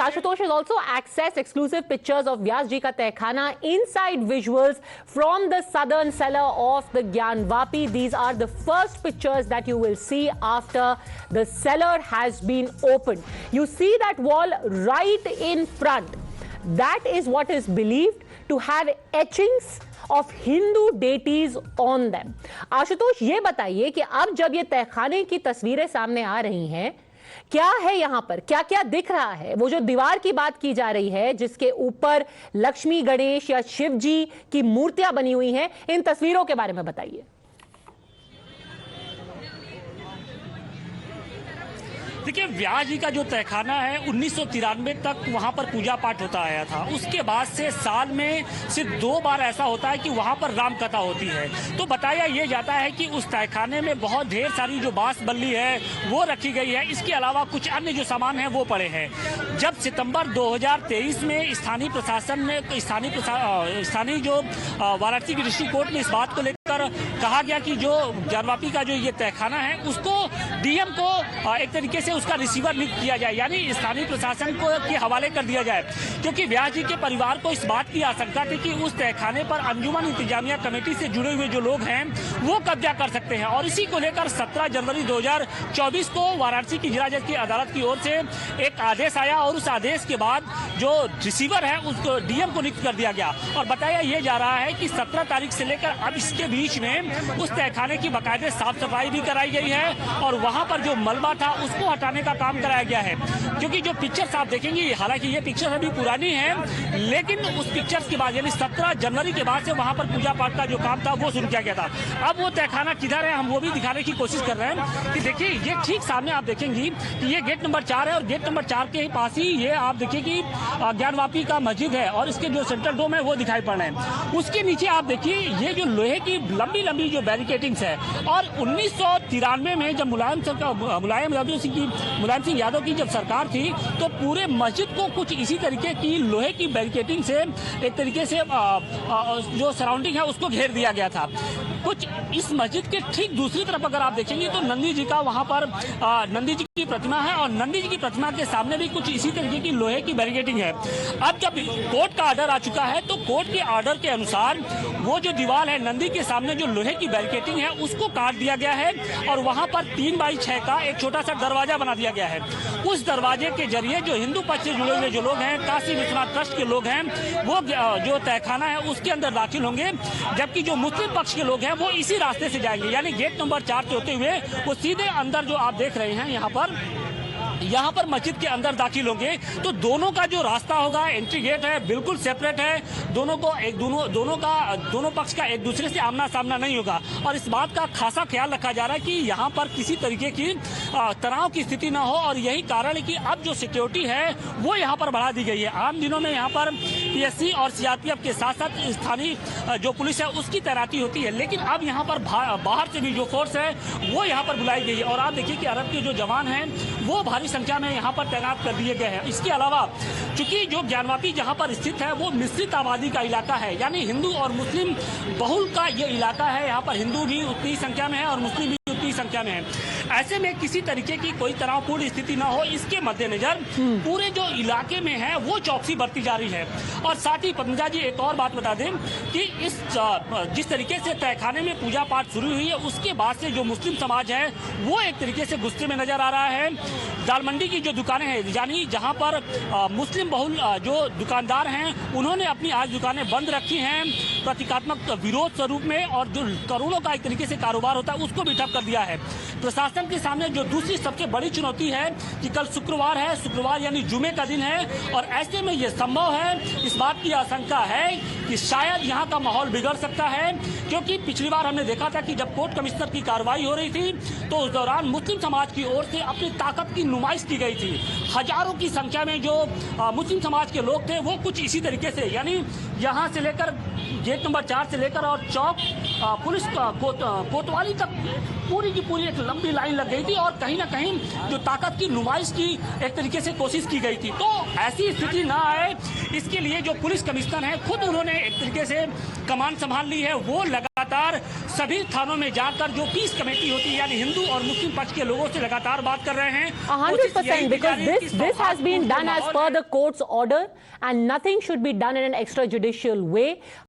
Ashutosh has also accessed exclusive pictures of Vyas ji ka Tehkhana, inside visuals from the southern cellar of the Gyan Vapi. These are the first pictures that you will see after the cellar has been opened. You see that wall right in front. That is what is believed to have etchings of Hindu deities on them. Ashutosh, ये बताइए कि अब जब ये तहखाने की तस्वीरें सामने आ रही हैं, क्या है यहां पर, क्या क्या दिख रहा है? वो जो दीवार की बात की जा रही है जिसके ऊपर लक्ष्मी, गणेश या शिव जी की मूर्तियां बनी हुई हैं, इन तस्वीरों के बारे में बताइए। देखिए, व्यास जी का जो तहखाना है 1993 तक वहां पर पूजा पाठ होता आया था। उसके बाद से साल में सिर्फ 2 बार ऐसा होता है कि वहां पर राम कथा होती है। तो बताया ये जाता है कि उस तहखाने में बहुत ढेर सारी जो बांस बल्ली है वो रखी गई है। इसके अलावा कुछ अन्य जो सामान है वो पड़े हैं। जब सितंबर 2023 में स्थानीय प्रशासन ने स्थानीय जो वाराणसी की डिस्ट्रिक्ट कोर्ट में इस बात को लेकर कहा गया कि जो ज्ञानवापी का जो ये तहखाना है उसको डीएम को एक तरीके से उसका रिसीवर नियुक्त किया जाए, यानी स्थानीय प्रशासन को के हवाले कर दिया जाए, क्योंकि व्यास जी के परिवार को इस बात की आशंका थी कि उस तहखाने पर अंजुमन इंतजामिया कमेटी से जुड़े हुए जो लोग हैं वो कब्जा कर सकते हैं। और इसी को लेकर 17 जनवरी 2024 को वाराणसी की जिला जज की अदालत की ओर से एक आदेश आया और उस आदेश के बाद जो रिसीवर है उसको डीएम को नियुक्त कर दिया गया। और बताया यह जा रहा है कि 17 तारीख से लेकर अब इसके बीच में उस तहखाने की बाकायदे साफ सफाई भी कराई गई है और वहां पर जो मलबा था उसको हटाने का काम कराया गया है। क्योंकि जो पिक्चर्स आप देखेंगे, हालांकि ये पिक्चर्स अभी पुरानी है, लेकिन उस पिक्चर्स के बाद यानी 17 जनवरी के बाद से वहां पर पूजा पाठ का जो काम था वो शुरू किया गया था। अब वो तहखाना किधर है हम वो भी दिखाने की कोशिश कर रहे हैं कि देखिए ये ठीक सामने आप देखेंगी कि ये गेट नंबर 4 है और गेट नंबर 4 के पास ही ये आप देखिए कि ज्ञानवापी का मस्जिद है और इसके जो सेंट्रल डोम है वो दिखाई पड़ रहे हैं। उसके नीचे आप देखिए ये जो लोहे की लंबी लंबी जो बैरिकेटिंग्स है। और 1993 में जब मुलायम सिंह यादव की जब सरकार थी तो पूरे मस्जिद को कुछ इसी तरीके की लोहे की बैरिकेटिंग से एक तरीके से जो सराउंडिंग है उसको घेर दिया गया था। कुछ इस मस्जिद के ठीक दूसरी तरफ अगर आप देखेंगे तो नंदी जी का वहां पर नंदी जी की प्रतिमा है और नंदी जी की प्रतिमा के सामने भी कुछ इसी तरीके की लोहे की बैरिकेटिंग है। अब जब कोर्ट का ऑर्डर आ चुका है तो कोर्ट के ऑर्डर के अनुसार वो जो दीवार है नंदी के सामने जो लोहे की बैरिकेटिंग है उसको काट दिया गया है और वहां पर 3x6 का एक छोटा सा दरवाजा बना दिया गया है। उस दरवाजे के जरिए जो हिंदू पक्ष से जुड़े हुए जो लोग हैं, काशी विश्वनाथ ट्रस्ट के लोग हैं, वो जो तहखाना है उसके अंदर दाखिल होंगे, जबकि जो मुस्लिम पक्ष के लोग हैं वो इसी रास्ते से जाएंगे, यानी गेट नंबर 4 से होते हुए वो सीधे अंदर जो आप देख रहे हैं यहाँ पर मस्जिद के अंदर दाखिल होंगे। तो दोनों का जो रास्ता होगा, एंट्री गेट है, बिल्कुल सेपरेट है। दोनों पक्ष का एक दूसरे से आमना सामना नहीं होगा और इस बात का खासा ख्याल रखा जा रहा है कि यहाँ पर किसी तरीके की तनाव की स्थिति ना हो। और यही कारण है कि अब जो सिक्योरिटी है वो यहाँ पर बढ़ा दी गई है। आम दिनों में यहाँ पर पीएससी और सीआरपीएफ के साथ साथ स्थानीय जो पुलिस है उसकी तैनाती होती है, लेकिन अब यहाँ पर बाहर से भी जो फोर्स है वो यहाँ पर बुलाई गई है। और आप देखिए कि अरब के जो जवान हैं वो भारी संख्या में यहाँ पर तैनात कर दिए गए हैं। इसके अलावा चूंकि जो ज्ञानवापी जहाँ पर स्थित है वो मिश्रित आबादी का इलाका है, यानी हिंदू और मुस्लिम बहुल का ये इलाका है। यहाँ पर हिंदू भी उतनी संख्या में है और मुस्लिम भी उतनी संख्या में है। ऐसे में किसी तरीके की कोई तनावपूर्ण स्थिति ना हो, इसके मद्देनजर पूरे जो इलाके में है वो चौकसी बरती जा रही है। और साथ ही पद्मजा जी एक और बात बता दें कि जिस तरीके से तहखाने में पूजा पाठ शुरू हुई है उसके बाद से जो मुस्लिम समाज है वो एक तरीके से गुस्से में नजर आ रहा है। दाल मंडी की जो दुकानें हैं, यानी जहां पर मुस्लिम बहुल जो दुकानदार हैं उन्होंने अपनी आज दुकानें बंद रखी हैं प्रतीकात्मक विरोध स्वरूप में, और जो करोड़ों का एक तरीके से कारोबार होता है उसको भी ठप कर दिया है। प्रशासन के सामने जो दूसरी सबसे बड़ी चुनौती है कि कल शुक्रवार है, शुक्रवार यानी जुमे का दिन है और ऐसे में ये संभव है, इस बात की आशंका है कि शायद यहाँ का माहौल बिगड़ सकता है। क्योंकि पिछली बार हमने देखा था कि जब कोर्ट कमिश्नर की कार्रवाई हो रही थी तो उस दौरान मुस्लिम समाज की ओर से अपनी ताकत की नुमाइश की गई थी। हजारों की संख्या में जो मुस्लिम समाज के लोग थे वो कुछ इसी तरीके से, यानी यहाँ से लेकर गेट नंबर 4 से लेकर और चौक पुलिस कोतवाली तक पूरी की पूरी एक लंबी लाइन लग गई थी और कहीं ना कहीं जो ताकत की नुमाइश की एक तरीके से कोशिश की गई थी। तो ऐसी स्थिति ना आए इसके लिए जो पुलिस कमिश्नर है खुद उन्होंने एक तरीके से कमान संभाल ली है। वो लगातार सभी थानों में जाकर जो पीस कमेटी होती है यानी हिंदू और मुस्लिम पक्ष के लोगों से लगातार बात कर रहे हैं। 100%, because this has been done as per the court's order and nothing should be done in an extrajudicial way.